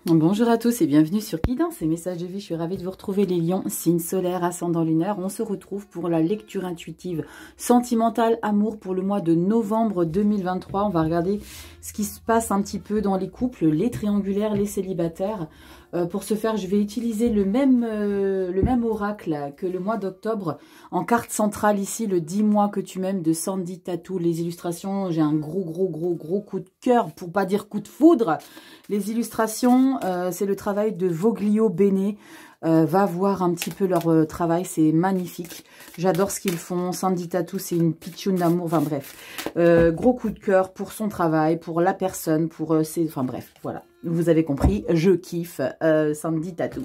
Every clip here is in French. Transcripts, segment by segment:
Bonjour à tous et bienvenue sur Guidance et Messages de Vie. Je suis ravie de vous retrouver les lions, signe solaire, ascendant lunaire. On se retrouve pour la lecture intuitive sentimentale amour pour le mois de novembre 2023. On va regarder ce qui se passe un petit peu dans les couples, les triangulaires, les célibataires. Pour ce faire, je vais utiliser le même oracle que le mois d'octobre. En carte centrale ici, le 10 mois que tu m'aimes de Sandy Tattoo. Les illustrations, j'ai un gros coup de cœur, pour pas dire coup de foudre. Les illustrations, c'est le travail de Voglio Bene. Va voir un petit peu leur travail, c'est magnifique. J'adore ce qu'ils font. Sandy Tattoo, c'est une pitchoune d'amour. Enfin bref, gros coup de cœur pour son travail, pour la personne, pour ses... Enfin bref, voilà. Vous avez compris, je kiffe Sandy Tattoo.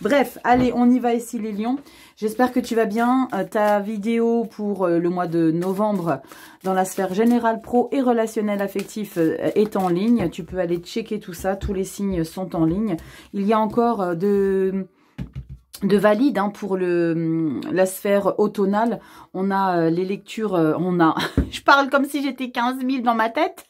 Bref, allez, on y va ici les lions. J'espère que tu vas bien. Ta vidéo pour le mois de novembre dans la sphère générale pro et relationnel affectif est en ligne. Tu peux aller checker tout ça. Tous les signes sont en ligne. Il y a encore de valide hein, pour la sphère automnale. On a les lectures, je parle comme si j'étais 15 000 dans ma tête.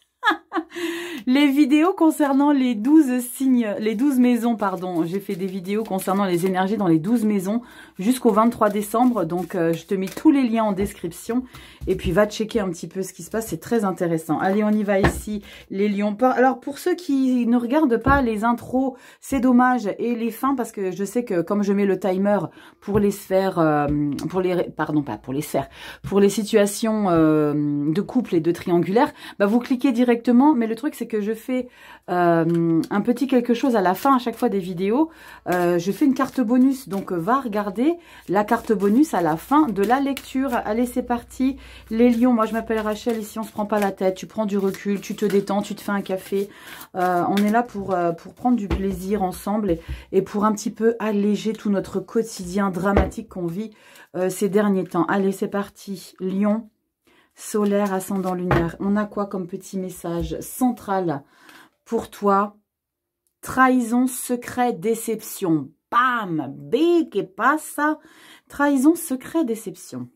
Les vidéos concernant les 12 signes, les 12 maisons, pardon. J'ai fait des vidéos concernant les énergies dans les 12 maisons jusqu'au 23 décembre. Donc, je te mets tous les liens en description. Et puis, va checker un petit peu ce qui se passe. C'est très intéressant. Allez, on y va ici, les lions. Alors, pour ceux qui ne regardent pas les intros, c'est dommage. Et les fins, parce que je sais que comme je mets le timer pour les sphères, pour les situations de couple et de triangulaire, bah, vous cliquez directement. Mais le truc, c'est que je fais un petit quelque chose à la fin à chaque fois des vidéos. Je fais une carte bonus, donc va regarder la carte bonus à la fin de la lecture. Allez, c'est parti. Les lions, moi je m'appelle Rachel, ici on se prend pas la tête, tu prends du recul, tu te détends, tu te fais un café. On est là pour prendre du plaisir ensemble et pour un petit peu alléger tout notre quotidien dramatique qu'on vit ces derniers temps. Allez, c'est parti. Lion, solaire, ascendant lunaire. On a quoi comme petit message central pour toi? Trahison, secret, déception. Bam! Big et pas ça. Trahison, secret, déception.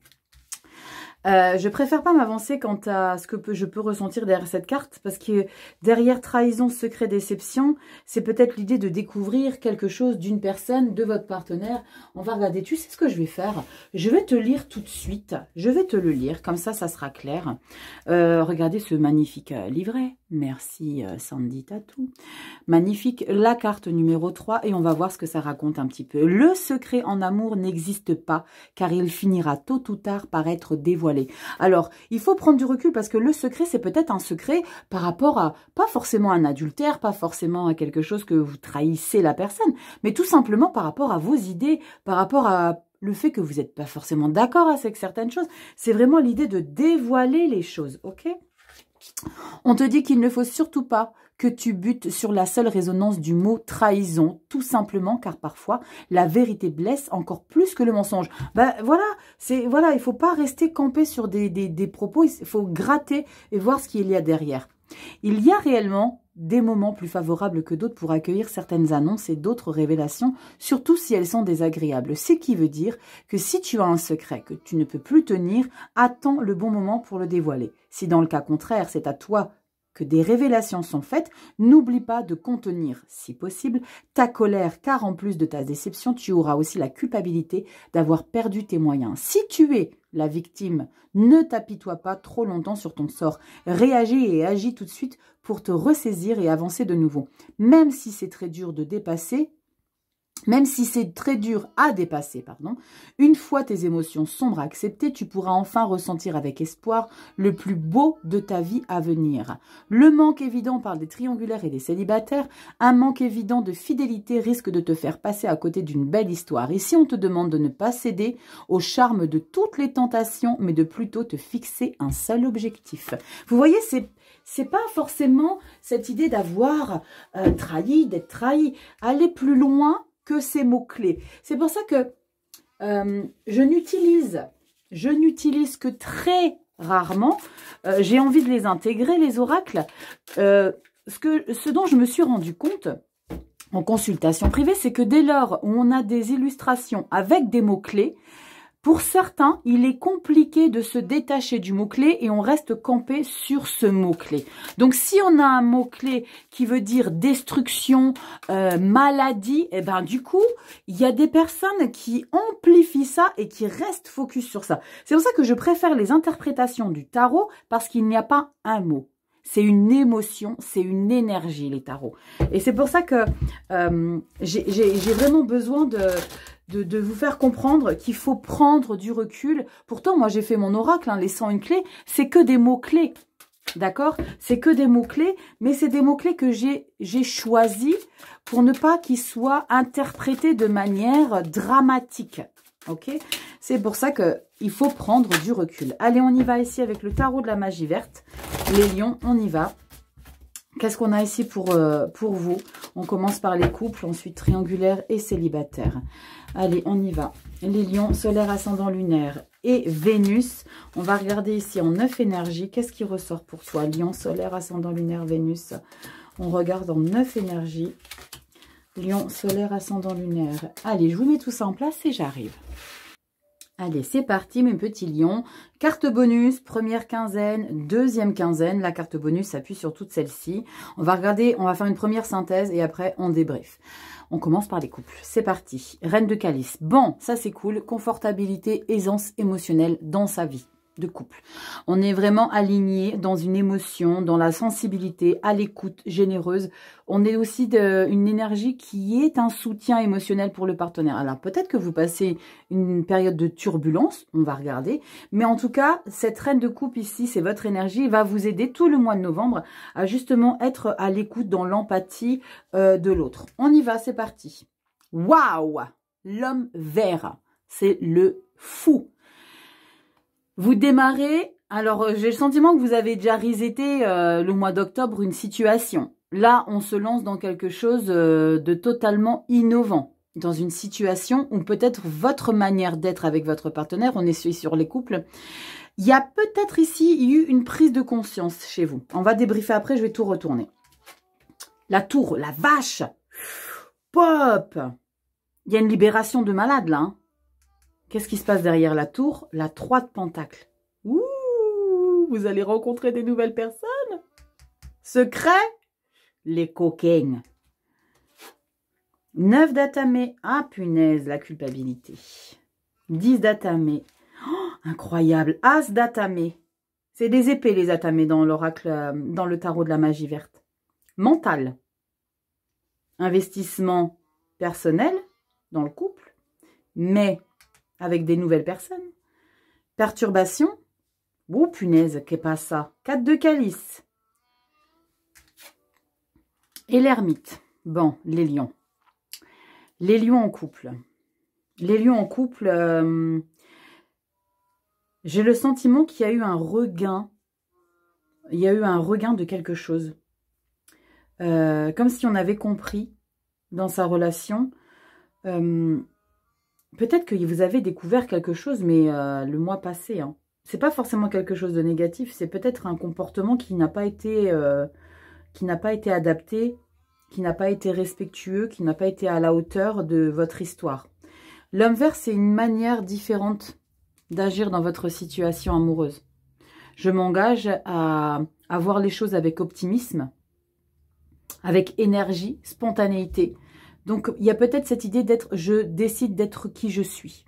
Je préfère pas m'avancer quant à ce que je peux ressentir derrière cette carte, parce que derrière trahison, secret, déception, c'est peut-être l'idée de découvrir quelque chose d'une personne, de votre partenaire. On va regarder, tu sais ce que je vais faire? Je vais te lire tout de suite, je vais te le lire, comme ça sera clair. Regardez ce magnifique livret, merci Sandy Tattoo. Magnifique, la carte numéro 3, et on va voir ce que ça raconte un petit peu. Le secret en amour n'existe pas, car il finira tôt ou tard par être dévoilé. Alors, il faut prendre du recul parce que le secret, c'est peut-être un secret par rapport à, pas forcément un adultère, pas forcément à quelque chose que vous trahissez la personne, mais tout simplement par rapport à vos idées, par rapport à le fait que vous n'êtes pas forcément d'accord avec certaines choses. C'est vraiment l'idée de dévoiler les choses, ok ? On te dit qu'il ne faut surtout pas que tu butes sur la seule résonance du mot trahison, tout simplement car parfois la vérité blesse encore plus que le mensonge. Ben voilà, il faut pas rester campé sur des propos, il faut gratter et voir ce qu'il y a derrière. Il y a réellement des moments plus favorables que d'autres pour accueillir certaines annonces et d'autres révélations, surtout si elles sont désagréables. Ce qui veut dire que si tu as un secret que tu ne peux plus tenir, attends le bon moment pour le dévoiler. Si dans le cas contraire, c'est à toi que des révélations sont faites, n'oublie pas de contenir, si possible, ta colère, car en plus de ta déception, tu auras aussi la culpabilité d'avoir perdu tes moyens. Si tu es la victime, ne t'apitoie pas trop longtemps sur ton sort. Réagis et agis tout de suite pour te ressaisir et avancer de nouveau. Même si c'est très dur de dépasser, même si c'est très dur à dépasser, une fois tes émotions sombres acceptées, tu pourras enfin ressentir avec espoir le plus beau de ta vie à venir. Le manque évident, on parle des triangulaires et des célibataires, un manque évident de fidélité risque de te faire passer à côté d'une belle histoire. Ici, on te demande de ne pas céder au charme de toutes les tentations, mais de plutôt te fixer un seul objectif. Vous voyez, c'est pas forcément cette idée d'avoir trahi, d'être trahi. Aller plus loin que ces mots-clés. C'est pour ça que je n'utilise que très rarement. J'ai envie de les intégrer, les oracles. Ce dont je me suis rendu compte en consultation privée, c'est que dès lors où on a des illustrations avec des mots-clés, Pour certains, il est compliqué de se détacher du mot-clé et on reste campé sur ce mot-clé. Donc, si on a un mot-clé qui veut dire destruction, maladie, et ben du coup, il y a des personnes qui amplifient ça et qui restent focus sur ça. C'est pour ça que je préfère les interprétations du tarot parce qu'il n'y a pas un mot. C'est une émotion, c'est une énergie, les tarots. Et c'est pour ça que j'ai vraiment besoin de vous faire comprendre qu'il faut prendre du recul. Pourtant, moi, j'ai fait mon oracle, hein, les 101 clés, c'est que des mots-clés, d'accord? C'est que des mots-clés, mais c'est des mots-clés que j'ai choisis pour ne pas qu'ils soient interprétés de manière dramatique, ok? C'est pour ça qu'il faut prendre du recul. Allez, on y va ici avec le tarot de la magie verte. Les lions, on y va. Qu'est-ce qu'on a ici pour vous? On commence par les couples, ensuite triangulaire et célibataire. Allez, on y va. Les lions, solaire, ascendant, lunaire et Vénus. On va regarder ici en 9 énergies. Qu'est-ce qui ressort pour toi? Lion, solaire, ascendant, lunaire, Vénus. On regarde en 9 énergies. Lion, solaire, ascendant, lunaire. Allez, je vous mets tout ça en place et j'arrive. Allez, c'est parti mes petits lions. Carte bonus, première quinzaine, deuxième quinzaine. La carte bonus s'appuie sur toutes celles-ci. On va regarder, on va faire une première synthèse et après on débrief. On commence par les couples. C'est parti. Reine de calice. Bon, ça c'est cool. Confortabilité, aisance émotionnelle dans sa vie de couple. On est vraiment aligné dans une émotion, dans la sensibilité, à l'écoute, généreuse. On est aussi une énergie qui est un soutien émotionnel pour le partenaire. Alors peut-être que vous passez une période de turbulence, on va regarder. Mais en tout cas, cette reine de coupe ici, c'est votre énergie, va vous aider tout le mois de novembre à justement être à l'écoute dans l'empathie de l'autre. On y va, c'est parti. Waouh! L'homme vert, c'est le fou. Vous démarrez, alors j'ai le sentiment que vous avez déjà reseté le mois d'octobre une situation. Là, on se lance dans quelque chose de totalement innovant. Dans une situation où peut-être votre manière d'être avec votre partenaire, on est sur les couples, il y a peut-être ici eu une prise de conscience chez vous. On va débriefer après, je vais tout retourner. La tour, la vache, pop. Il y a une libération de malade là, hein. Qu'est-ce qui se passe derrière la tour? La 3 de pentacles. Ouh, vous allez rencontrer des nouvelles personnes. Secret? Les coquins. 9 d'atamé. Ah, punaise, la culpabilité. 10 d'atamé. Oh, incroyable. As d'atamé. C'est des épées, les atamés, dans l'oracle, dans le tarot de la magie verte. Mental. Investissement personnel dans le couple. Mais avec des nouvelles personnes. Perturbation. Oh, punaise, qu'est pas ça? 4 de calice. Et l'ermite. Bon, les lions. Les lions en couple. Les lions en couple, j'ai le sentiment qu'il y a eu un regain. Il y a eu un regain de quelque chose. Comme si on avait compris dans sa relation. Peut-être que vous avez découvert quelque chose, mais le mois passé, hein. C'est pas forcément quelque chose de négatif, c'est peut-être un comportement qui n'a pas été adapté, qui n'a pas été respectueux, qui n'a pas été à la hauteur de votre histoire. L'homme vert, c'est une manière différente d'agir dans votre situation amoureuse. Je m'engage à voir les choses avec optimisme, avec énergie, spontanéité. Donc, il y a peut-être cette idée d'être, je décide d'être qui je suis.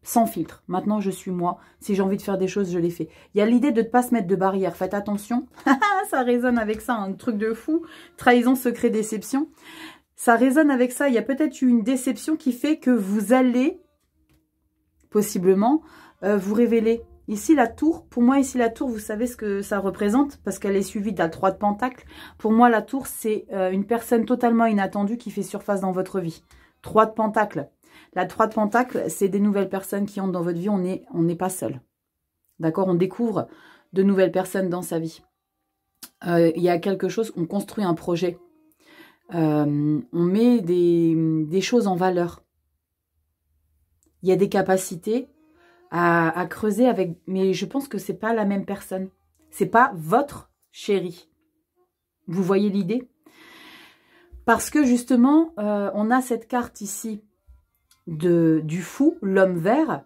Sans filtre. Maintenant, je suis moi. Si j'ai envie de faire des choses, je les fais. Il y a l'idée de ne pas se mettre de barrière. Faites attention. Ça résonne avec ça, un truc de fou. Trahison, secret, déception. Ça résonne avec ça. Il y a peut-être eu une déception qui fait que vous allez, possiblement, vous révéler. Ici, la tour, pour moi, ici, la tour, vous savez ce que ça représente parce qu'elle est suivie de la 3 de pentacles. Pour moi, la tour, c'est une personne totalement inattendue qui fait surface dans votre vie. 3 de pentacles. La 3 de pentacles, c'est des nouvelles personnes qui entrent dans votre vie. On n'est pas seul. D'accord? On découvre de nouvelles personnes dans sa vie. Il y a quelque chose, on construit un projet. On met des choses en valeur. Il y a des capacités à creuser avec, mais je pense que c'est pas la même personne. C'est pas votre chéri. Vous voyez l'idée? Parce que justement, on a cette carte ici du fou, l'homme vert.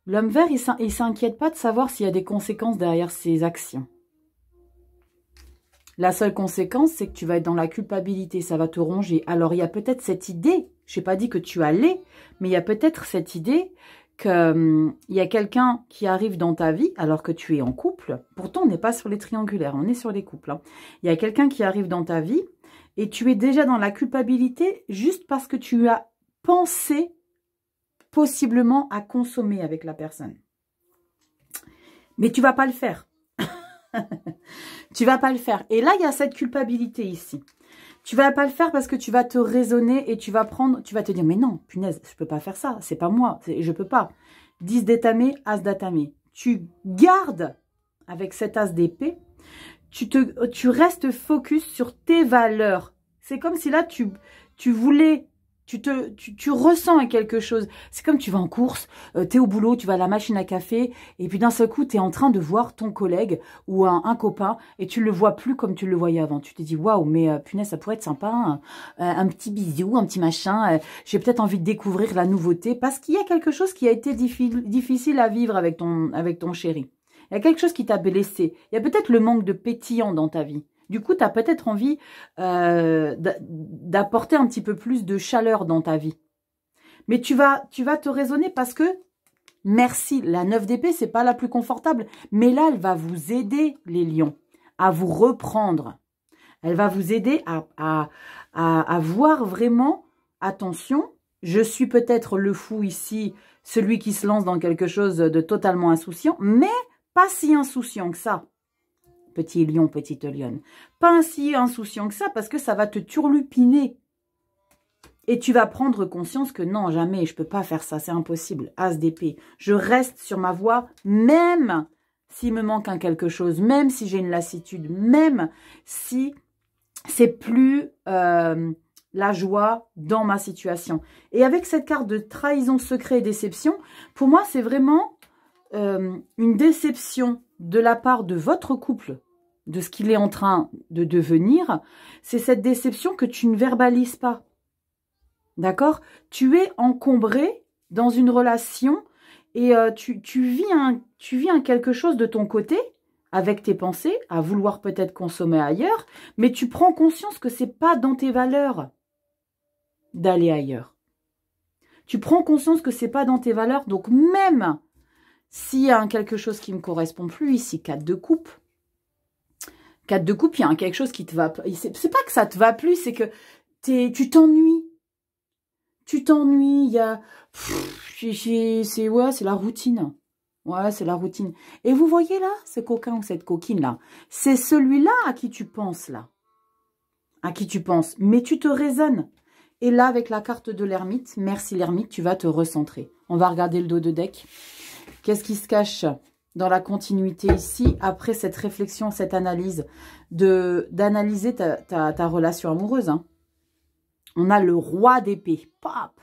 L'homme vert, il s'inquiète pas de savoir s'il y a des conséquences derrière ses actions. La seule conséquence, c'est que tu vas être dans la culpabilité, ça va te ronger. Alors, il y a peut-être cette idée, je n'ai pas dit que tu allais, mais il y a peut-être cette idée qu'il y a quelqu'un qui arrive dans ta vie, alors que tu es en couple. Pourtant, on n'est pas sur les triangulaires, on est sur les couples. Hein. Il y a quelqu'un qui arrive dans ta vie et tu es déjà dans la culpabilité juste parce que tu as pensé possiblement à consommer avec la personne. Mais tu ne vas pas le faire. Tu vas pas le faire. Et là, il y a cette culpabilité ici. Tu vas pas le faire parce que tu vas te raisonner et tu vas te dire, mais non, punaise, je peux pas faire ça. C'est pas moi, je peux pas. 10 d'étamé, as d'atamé. Tu gardes avec cet as d'épée, tu restes focus sur tes valeurs. C'est comme si là, tu voulais... Tu ressens quelque chose. C'est comme tu vas en course, tu es au boulot, tu vas à la machine à café, et puis d'un seul coup, tu es en train de voir ton collègue ou un copain, et tu le vois plus comme tu le voyais avant. Tu te dis, waouh, mais punaise, ça pourrait être sympa, un petit bisou, un petit machin. J'ai peut-être envie de découvrir la nouveauté, parce qu'il y a quelque chose qui a été difficile à vivre avec ton chéri. Il y a quelque chose qui t'a blessé. Il y a peut-être le manque de pétillant dans ta vie. Du coup, tu as peut-être envie d'apporter un petit peu plus de chaleur dans ta vie. Mais tu vas te raisonner parce que, merci, la 9 d'épée, c'est pas la plus confortable. Mais là, elle va vous aider, les lions, à vous reprendre. Elle va vous aider à voir vraiment, attention, je suis peut-être le fou ici, celui qui se lance dans quelque chose de totalement insouciant, mais pas si insouciant que ça. Petit lion, petite lionne. Pas ainsi insouciant que ça, parce que ça va te turlupiner. Et tu vas prendre conscience que non, jamais, je ne peux pas faire ça, c'est impossible. As d'épée. Je reste sur ma voie, même s'il me manque quelque chose, même si j'ai une lassitude, même si c'est plus la joie dans ma situation. Et avec cette carte de trahison, secret et déception, pour moi, c'est vraiment une déception de la part de votre couple, de ce qu'il est en train de devenir. C'est cette déception que tu ne verbalises pas. D'accord? Tu es encombré dans une relation et tu vis un quelque chose de ton côté avec tes pensées, à vouloir peut-être consommer ailleurs, mais tu prends conscience que c'est pas dans tes valeurs d'aller ailleurs. Tu prends conscience que c'est pas dans tes valeurs, donc même s'il y a quelque chose qui ne me correspond plus, ici, 4 de coupe. 4 de coupe, il y a quelque chose qui te va... C'est pas que ça te va plus, c'est que tu t'ennuies. Tu t'ennuies, il y a... c'est la routine. Ouais, c'est la routine. Et vous voyez là, ce coquin ou cette coquine là, c'est celui-là à qui tu penses là. À qui tu penses. Mais tu te raisonnes. Et là, avec la carte de l'ermite, merci l'ermite, tu vas te recentrer. On va regarder le dos de deck. Qu'est-ce qui se cache dans la continuité ici, après cette réflexion, cette analyse, d'analyser ta relation amoureuse. Hein. On a le roi d'épée. Pop.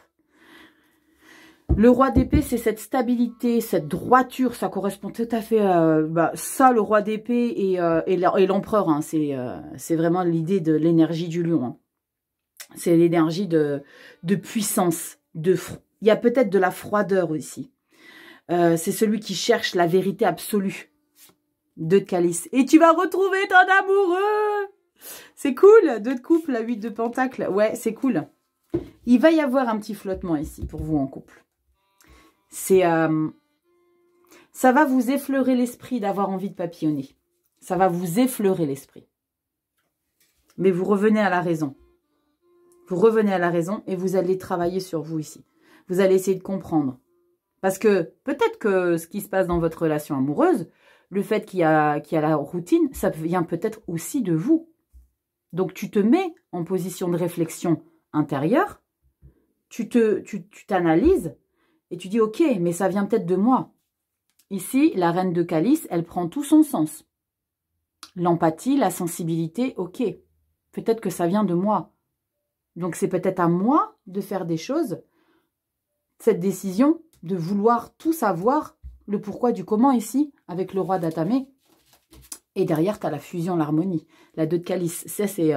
Le roi d'épée, c'est cette stabilité, cette droiture, ça correspond tout à fait à ça, le roi d'épée et l'empereur. Hein, c'est vraiment l'idée de l'énergie du lion. Hein. C'est l'énergie de puissance. Il y a peut-être de la froideur ici. C'est celui qui cherche la vérité absolue. 2 de calice. Et tu vas retrouver ton amoureux. C'est cool. 2 de coupe, la 8 de pentacle. Ouais, c'est cool. Il va y avoir un petit flottement ici pour vous en couple. Ça va vous effleurer l'esprit d'avoir envie de papillonner. Ça va vous effleurer l'esprit. Mais vous revenez à la raison. Vous revenez à la raison et vous allez travailler sur vous ici. Vous allez essayer de comprendre. Parce que peut-être que ce qui se passe dans votre relation amoureuse, le fait qu'il y a la routine, ça vient peut-être aussi de vous. Donc tu te mets en position de réflexion intérieure, tu t'analyses et tu dis ok, mais ça vient peut-être de moi. Ici, la reine de calice, elle prend tout son sens. L'empathie, la sensibilité, ok. Peut-être que ça vient de moi. Donc c'est peut-être à moi de faire des choses. Cette décision de vouloir tout savoir, le pourquoi du comment ici, avec le roi d'Atamé. Et derrière, tu as la fusion, l'harmonie. La 2 de calice, c'est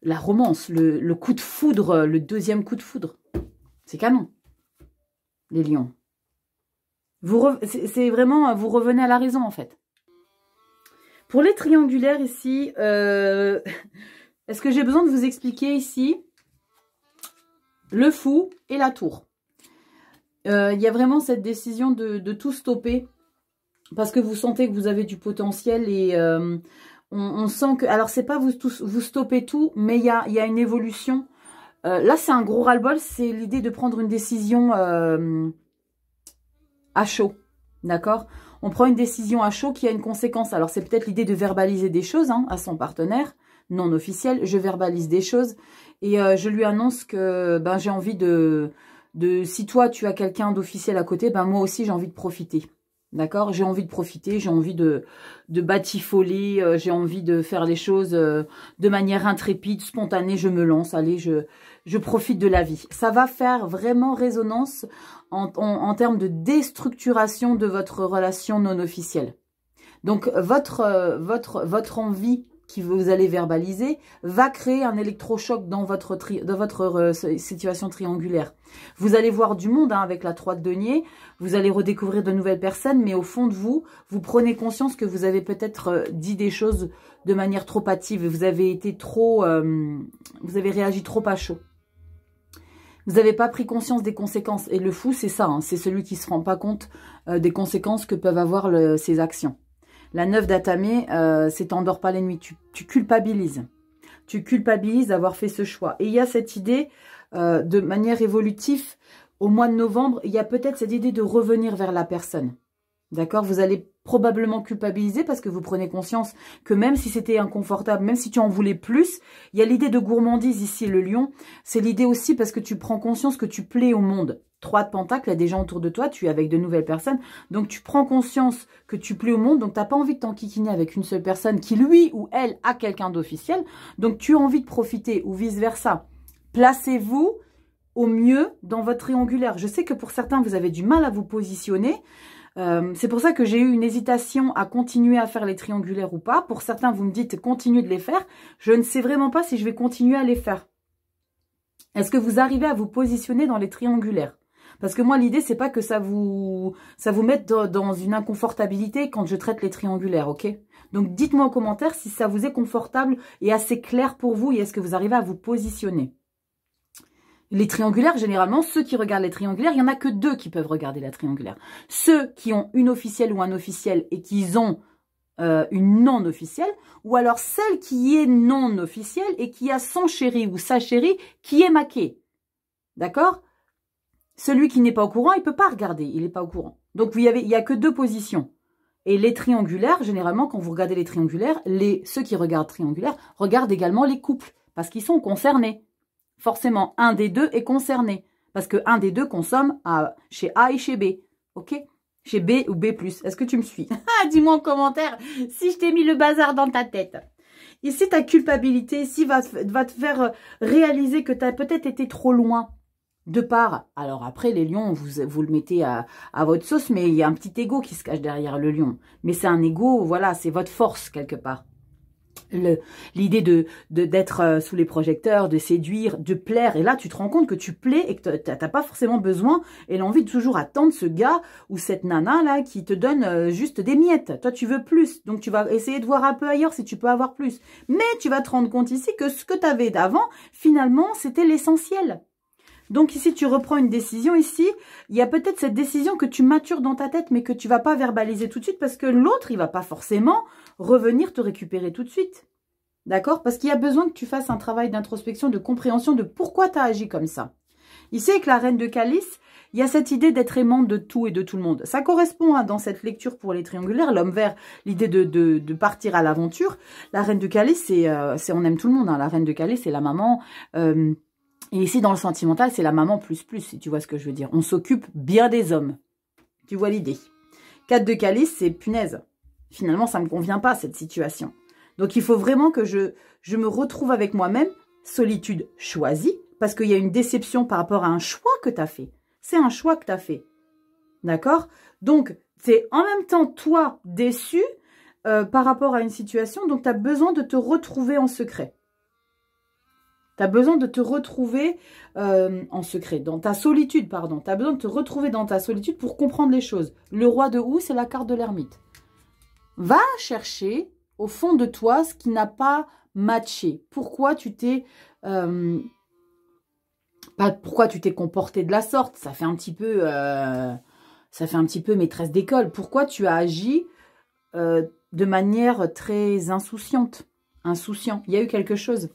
la romance, le coup de foudre, le 2e coup de foudre. C'est canon, les lions. C'est vraiment, vous revenez à la raison en fait. Pour les triangulaires ici, est-ce que j'ai besoin de vous expliquer ici le fou et la tour? Il y a vraiment cette décision de tout stopper parce que vous sentez que vous avez du potentiel et on sent que... Alors, c'est pas vous stoppez tout, mais il y a une évolution. Là, c'est un gros ras-le-bol, c'est l'idée de prendre une décision à chaud, d'accord? On prend une décision à chaud qui a une conséquence. Alors, c'est peut-être l'idée de verbaliser des choses hein, à son partenaire non officiel. Je verbalise des choses et je lui annonce que ben, j'ai envie si toi, tu as quelqu'un d'officiel à côté, ben moi aussi, j'ai envie de profiter. D'accord? J'ai envie de profiter, j'ai envie de batifoler, j'ai envie de faire les choses de manière intrépide, spontanée, je me lance, allez, je profite de la vie. Ça va faire vraiment résonance en termes de déstructuration de votre relation non officielle. Donc, votre envie que vous allez verbaliser va créer un électrochoc dans votre situation triangulaire. Vous allez voir du monde hein, avec la 3 de denier, vous allez redécouvrir de nouvelles personnes, mais au fond de vous, vous prenez conscience que vous avez peut-être dit des choses de manière trop hâtive, vous avez été trop, vous avez réagi trop à chaud. Vous n'avez pas pris conscience des conséquences. Et le fou, c'est ça, hein, c'est celui qui ne se rend pas compte des conséquences que peuvent avoir ses actions. La 9 d'Atamé, c'est t'endors pas les nuits. Tu culpabilises. Tu culpabilises d'avoir fait ce choix. Et il y a cette idée, de manière évolutive, au mois de novembre, il y a peut-être cette idée de revenir vers la personne. D'accord? Vous allez probablement culpabiliser parce que vous prenez conscience que même si c'était inconfortable, même si tu en voulais plus, il y a l'idée de gourmandise ici, le lion. C'est l'idée aussi parce que tu prends conscience que tu plais au monde. 3 de pentacles, il y a des gens autour de toi, tu es avec de nouvelles personnes. Donc, tu prends conscience que tu plais au monde. Donc, tu n'as pas envie de t'enquiquiner avec une seule personne qui, lui ou elle, a quelqu'un d'officiel. Donc, tu as envie de profiter ou vice-versa. Placez-vous au mieux dans votre triangulaire. Je sais que pour certains, vous avez du mal à vous positionner. C'est pour ça que j'ai eu une hésitation à continuer à faire les triangulaires ou pas. Pour certains, vous me dites continuez de les faire. Je ne sais vraiment pas si je vais continuer à les faire. Est-ce que vous arrivez à vous positionner dans les triangulaires? Parce que moi, l'idée, c'est pas que ça vous mette dans une inconfortabilité quand je traite les triangulaires, ok? Donc, dites-moi en commentaire si ça vous est confortable et assez clair pour vous et est-ce que vous arrivez à vous positionner. Les triangulaires, généralement, ceux qui regardent les triangulaires, il n'y en a que 2 qui peuvent regarder la triangulaire. Ceux qui ont une officielle ou un officiel et qui ont une non officielle, ou alors celle qui est non officielle et qui a son chéri ou sa chérie qui est maquée. D'accord? Celui qui n'est pas au courant, il ne peut pas regarder, il n'est pas au courant. Donc, il n'y a que 2 positions. Et les triangulaires, généralement, quand vous regardez les triangulaires, ceux qui regardent triangulaires regardent également les couples, parce qu'ils sont concernés. Forcément, un des 2 est concerné. Parce que un des 2 consomme chez A et chez B. Ok? Chez B ou B+. Est-ce que tu me suis? Dis-moi en commentaire si je t'ai mis le bazar dans ta tête. Ici, ta culpabilité, ici, va te faire réaliser que tu as peut-être été trop loin de part. Alors après, les lions, vous le mettez à votre sauce, mais il y a un petit ego qui se cache derrière le lion. Mais c'est un ego, voilà, c'est votre force quelque part. L'idée d'être sous les projecteurs, de séduire, de plaire. Et là, tu te rends compte que tu plais et que tu n'as pas forcément besoin et l'envie de toujours attendre ce gars ou cette nana là qui te donne juste des miettes. Toi, tu veux plus. Donc, tu vas essayer de voir un peu ailleurs si tu peux avoir plus. Mais tu vas te rendre compte ici que ce que tu avais d'avant, finalement, c'était l'essentiel. Donc ici, tu reprends une décision. Ici, il y a peut-être cette décision que tu matures dans ta tête, mais que tu ne vas pas verbaliser tout de suite parce que l'autre, il ne va pas forcément revenir te récupérer tout de suite. D'accord? Parce qu'il y a besoin que tu fasses un travail d'introspection, de compréhension de pourquoi tu as agi comme ça. Ici, avec la reine de calice, il y a cette idée d'être aimante de tout et de tout le monde. Ça correspond hein, dans cette lecture pour les triangulaires, l'homme vert, l'idée de partir à l'aventure. La reine de calice, c'est on aime tout le monde. Hein. La reine de calice, c'est la maman... et ici, dans le sentimental, c'est la maman plus, si tu vois ce que je veux dire. On s'occupe bien des hommes. Tu vois l'idée. 4 de calice, c'est punaise. Finalement, ça ne me convient pas, cette situation. Donc, il faut vraiment que je me retrouve avec moi-même. Solitude choisie, parce qu'il y a une déception par rapport à un choix que tu as fait. C'est un choix que tu as fait. D'accord? Donc, c'est en même temps, toi, déçu par rapport à une situation. Donc, tu as besoin de te retrouver en secret. Tu as besoin de te retrouver en secret, dans ta solitude, pardon. Tu as besoin de te retrouver dans ta solitude pour comprendre les choses. Le roi de houx, c'est la carte de l'ermite. Va chercher au fond de toi ce qui n'a pas matché. Pourquoi tu t'es comporté de la sorte? Ça fait un petit peu maîtresse d'école. Pourquoi tu as agi de manière très insouciante, insouciant? Il y a eu quelque chose.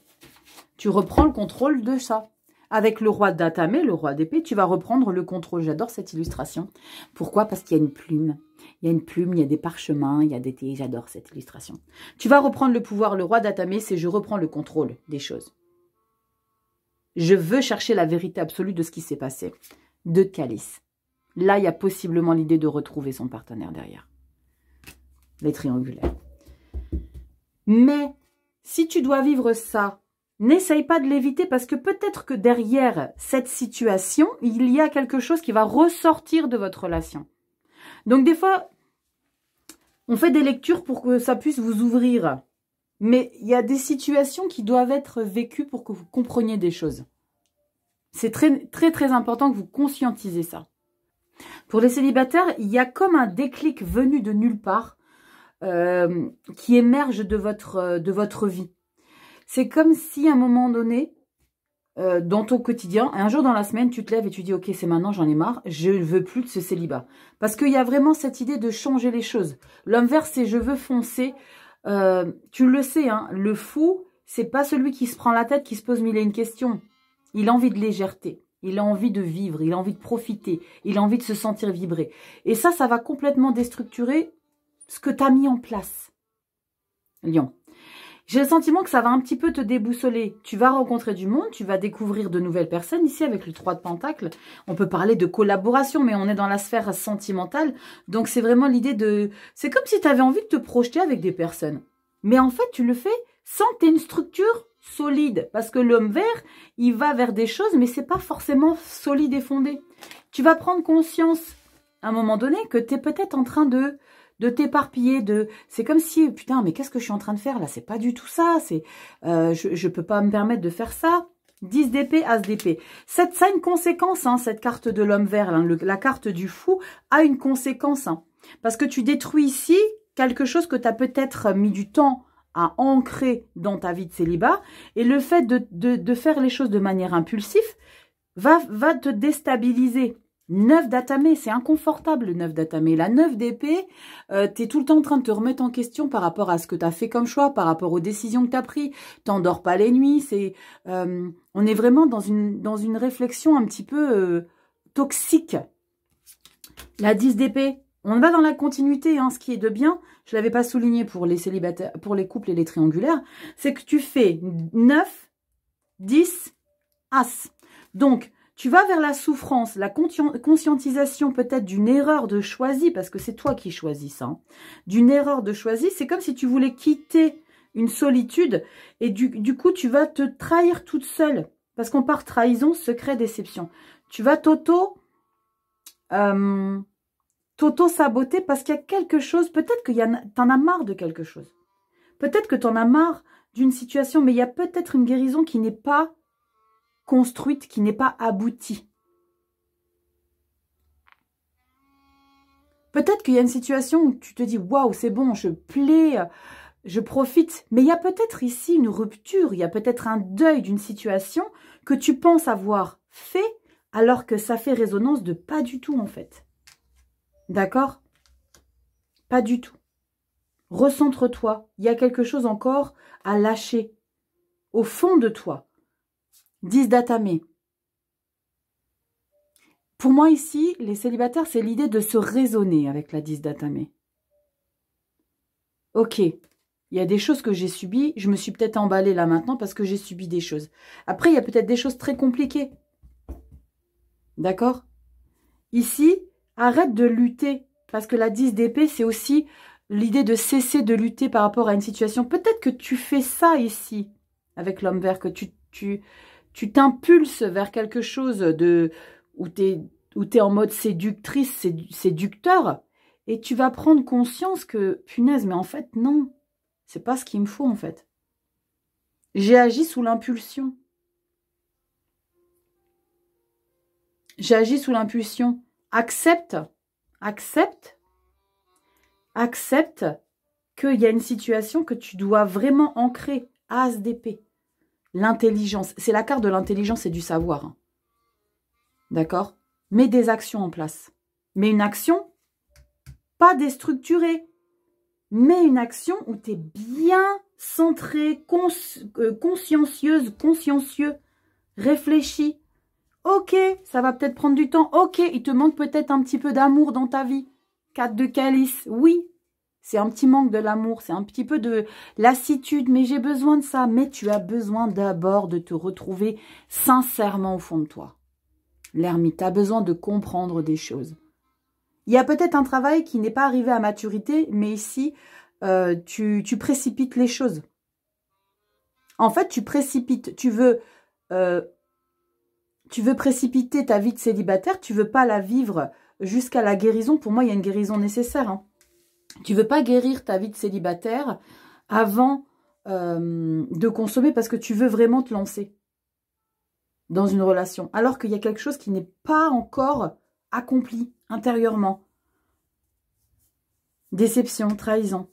Tu reprends le contrôle de ça. Avec le roi d'Atamé, le roi d'épée, tu vas reprendre le contrôle. J'adore cette illustration. Pourquoi? Parce qu'il y a une plume. Il y a une plume, il y a des parchemins, il y a des... J'adore cette illustration. Tu vas reprendre le pouvoir. Le roi d'Atamé, c'est je reprends le contrôle des choses. Je veux chercher la vérité absolue de ce qui s'est passé. Deux de calice. Là, il y a possiblement l'idée de retrouver son partenaire derrière. Les triangulaires. Mais, si tu dois vivre ça, n'essaye pas de l'éviter parce que peut-être que derrière cette situation, il y a quelque chose qui va ressortir de votre relation. Donc des fois, on fait des lectures pour que ça puisse vous ouvrir. Mais il y a des situations qui doivent être vécues pour que vous compreniez des choses. C'est très, très, très important que vous conscientisez ça. Pour les célibataires, il y a comme un déclic venu de nulle part qui émerge de votre vie. C'est comme si à un moment donné, dans ton quotidien, un jour dans la semaine, tu te lèves et tu dis « Ok, c'est maintenant, j'en ai marre, je ne veux plus de ce célibat. » Parce qu'il y a vraiment cette idée de changer les choses. L'homme vert, c'est « je veux foncer ». Tu le sais, hein, le fou, c'est pas celui qui se prend la tête, qui se pose mille et une questions. Il a envie de légèreté, il a envie de vivre, il a envie de profiter, il a envie de se sentir vibrer. Et ça va complètement déstructurer ce que tu as mis en place. Lion. J'ai le sentiment que ça va un petit peu te déboussoler. Tu vas rencontrer du monde, tu vas découvrir de nouvelles personnes. Ici, avec le 3 de Pentacle, on peut parler de collaboration, mais on est dans la sphère sentimentale. Donc, c'est vraiment l'idée de... C'est comme si tu avais envie de te projeter avec des personnes. Mais en fait, tu le fais sans que tu aies une structure solide. Parce que l'homme vert, il va vers des choses, mais c'est pas forcément solide et fondé. Tu vas prendre conscience, à un moment donné, que tu es peut-être en train de t'éparpiller, c'est comme si, putain, mais qu'est-ce que je suis en train de faire là? C'est pas du tout ça, je peux pas me permettre de faire ça. 10 d'épée, As d'épée. Ça a une conséquence, hein, cette carte de l'homme vert, hein, la carte du fou a une conséquence. Hein, parce que tu détruis ici quelque chose que tu as peut-être mis du temps à ancrer dans ta vie de célibat. Et le fait de faire les choses de manière impulsive va te déstabiliser. 9 d'Atamé, c'est inconfortable le 9 d'Atamé. La 9 d'épée, tu es tout le temps en train de te remettre en question par rapport à ce que tu as fait comme choix, par rapport aux décisions que tu as prises. Tu n'endors pas les nuits. On est vraiment dans une réflexion un petit peu toxique. La 10 d'épée, on va dans la continuité, hein, ce qui est de bien. Je ne l'avais pas souligné pour les célibataires, pour les couples et les triangulaires. C'est que tu fais 9, 10, As. Donc, tu vas vers la souffrance, la conscientisation peut-être d'une erreur de choisi, parce que c'est toi qui choisis ça, hein, d'une erreur de choisi. C'est comme si tu voulais quitter une solitude et du coup, tu vas te trahir toute seule. Parce qu'on part trahison, secret, déception. Tu vas t'auto-saboter parce qu'il y a quelque chose, peut-être que t'en as marre de quelque chose. Peut-être que t'en as marre d'une situation, mais il y a peut-être une guérison qui n'est pas construite, qui n'est pas aboutie. Peut-être qu'il y a une situation où tu te dis « Waouh, c'est bon, je plais, je profite ». Mais il y a peut-être ici une rupture, il y a peut-être un deuil d'une situation que tu penses avoir fait alors que ça fait résonance de pas du tout en fait. D'accord? Pas du tout. Recentre-toi. Il y a quelque chose encore à lâcher au fond de toi. 10 d'Atamé. Pour moi ici, les célibataires, c'est l'idée de se raisonner avec la 10 d'Atamé. Ok, il y a des choses que j'ai subies. Je me suis peut-être emballée là maintenant parce que j'ai subi des choses. Après, il y a peut-être des choses très compliquées. D'accord? Ici, arrête de lutter. Parce que la 10 d'épée, c'est aussi l'idée de cesser de lutter par rapport à une situation. Peut-être que tu fais ça ici, avec l'homme vert, que tu t'impulses vers quelque chose où tu es en mode séductrice, séducteur, et tu vas prendre conscience que, punaise, mais en fait, non, c'est pas ce qu'il me faut, en fait. J'ai agi sous l'impulsion. J'agis sous l'impulsion. Accepte qu'il y a une situation que tu dois vraiment ancrer. As d'épée. L'intelligence. C'est la carte de l'intelligence et du savoir. Hein. D'accord? Mets des actions en place. Mais une action, pas déstructurée. Mais une action où tu es bien centré, consciencieuse, consciencieux, réfléchi. Ok, ça va peut-être prendre du temps. Ok, il te manque peut-être un petit peu d'amour dans ta vie. 4 de calice, oui. C'est un petit manque de l'amour, c'est un petit peu de lassitude, mais j'ai besoin de ça. Mais tu as besoin d'abord de te retrouver sincèrement au fond de toi. L'ermite, tu as besoin de comprendre des choses. Il y a peut-être un travail qui n'est pas arrivé à maturité, mais ici, tu précipites les choses. En fait, tu précipites, tu veux précipiter ta vie de célibataire, tu veux pas la vivre jusqu'à la guérison. Pour moi, il y a une guérison nécessaire, hein. Tu veux pas guérir ta vie de célibataire avant de consommer parce que tu veux vraiment te lancer dans une relation. Alors qu'il y a quelque chose qui n'est pas encore accompli intérieurement. Déception, trahison.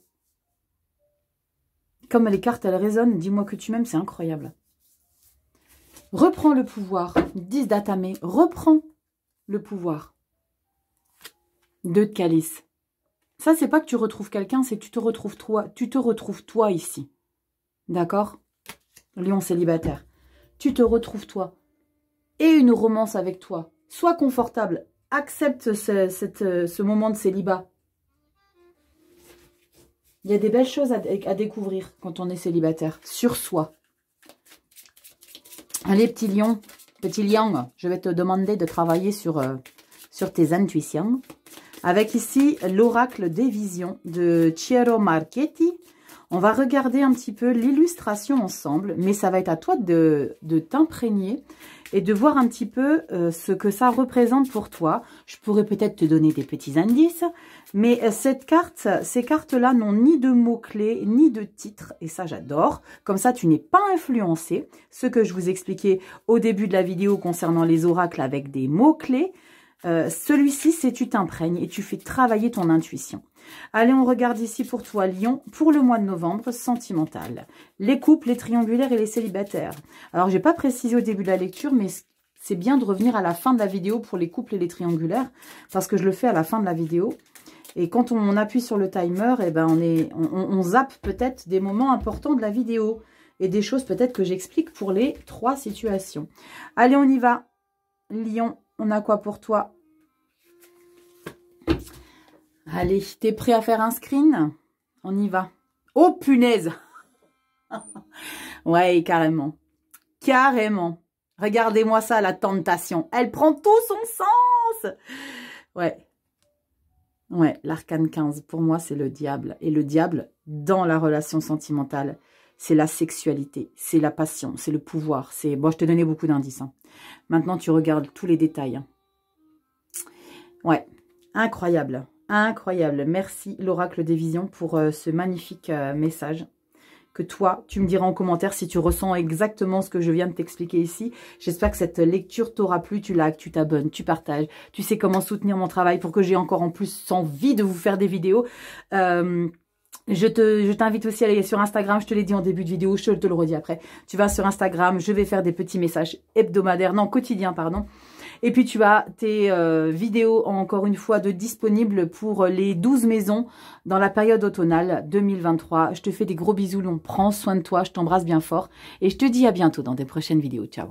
Comme les cartes, elles résonnent. Dis-moi que tu m'aimes, c'est incroyable. Reprends le pouvoir. 10 d'Atame. Reprends le pouvoir. 2 de calice. Ça, c'est pas que tu retrouves quelqu'un, c'est que tu te retrouves toi ici. D'accord? Lion célibataire. Tu te retrouves toi. Et une romance avec toi. Sois confortable. Accepte ce moment de célibat. Il y a des belles choses à découvrir quand on est célibataire. Sur soi. Allez, petit lion. Petit lion, je vais te demander de travailler sur tes intuitions. Avec ici l'oracle des visions de Ciro Marchetti. On va regarder un petit peu l'illustration ensemble, mais ça va être à toi de t'imprégner et de voir un petit peu ce que ça représente pour toi. Je pourrais peut-être te donner des petits indices, mais ces cartes-là n'ont ni de mots-clés, ni de titres, et ça j'adore. Comme ça, tu n'es pas influencé. Ce que je vous expliquais au début de la vidéo concernant les oracles avec des mots-clés, celui-ci, c'est tu t'imprègnes et tu fais travailler ton intuition. Allez, on regarde ici pour toi, Lion, pour le mois de novembre, sentimental. Les couples, les triangulaires et les célibataires. Alors, j'ai pas précisé au début de la lecture, mais c'est bien de revenir à la fin de la vidéo pour les couples et les triangulaires, parce que je le fais à la fin de la vidéo. Et quand on appuie sur le timer, eh ben on zappe peut-être des moments importants de la vidéo et des choses peut-être que j'explique pour les 3 situations. Allez, on y va. Lion, on a quoi pour toi? Allez, t'es prêt à faire un screen? On y va. Oh, punaise! Ouais, carrément. Carrément. Regardez-moi ça, la tentation. Elle prend tout son sens. Ouais. Ouais, l'arcane 15, pour moi, c'est le diable. Et le diable, dans la relation sentimentale, c'est la sexualité, c'est la passion, c'est le pouvoir. Bon, je t'ai donné beaucoup d'indices. Hein. Maintenant, tu regardes tous les détails. Hein. Ouais, incroyable. Incroyable. Merci, l'oracle des visions, pour ce magnifique message. Que toi, tu me diras en commentaire si tu ressens exactement ce que je viens de t'expliquer ici. J'espère que cette lecture t'aura plu. Tu likes, tu t'abonnes, tu partages. Tu sais comment soutenir mon travail pour que j'ai encore en plus envie de vous faire des vidéos. Je t'invite aussi à aller sur Instagram. Je te l'ai dit en début de vidéo, je te le redis après. Tu vas sur Instagram, je vais faire des petits messages hebdomadaires, non, quotidiens, pardon. Et puis, tu as tes vidéos, encore une fois, de disponibles pour les 12 maisons dans la période automnale 2023. Je te fais des gros bisous, Lyon. Prends soin de toi, je t'embrasse bien fort. Et je te dis à bientôt dans des prochaines vidéos. Ciao.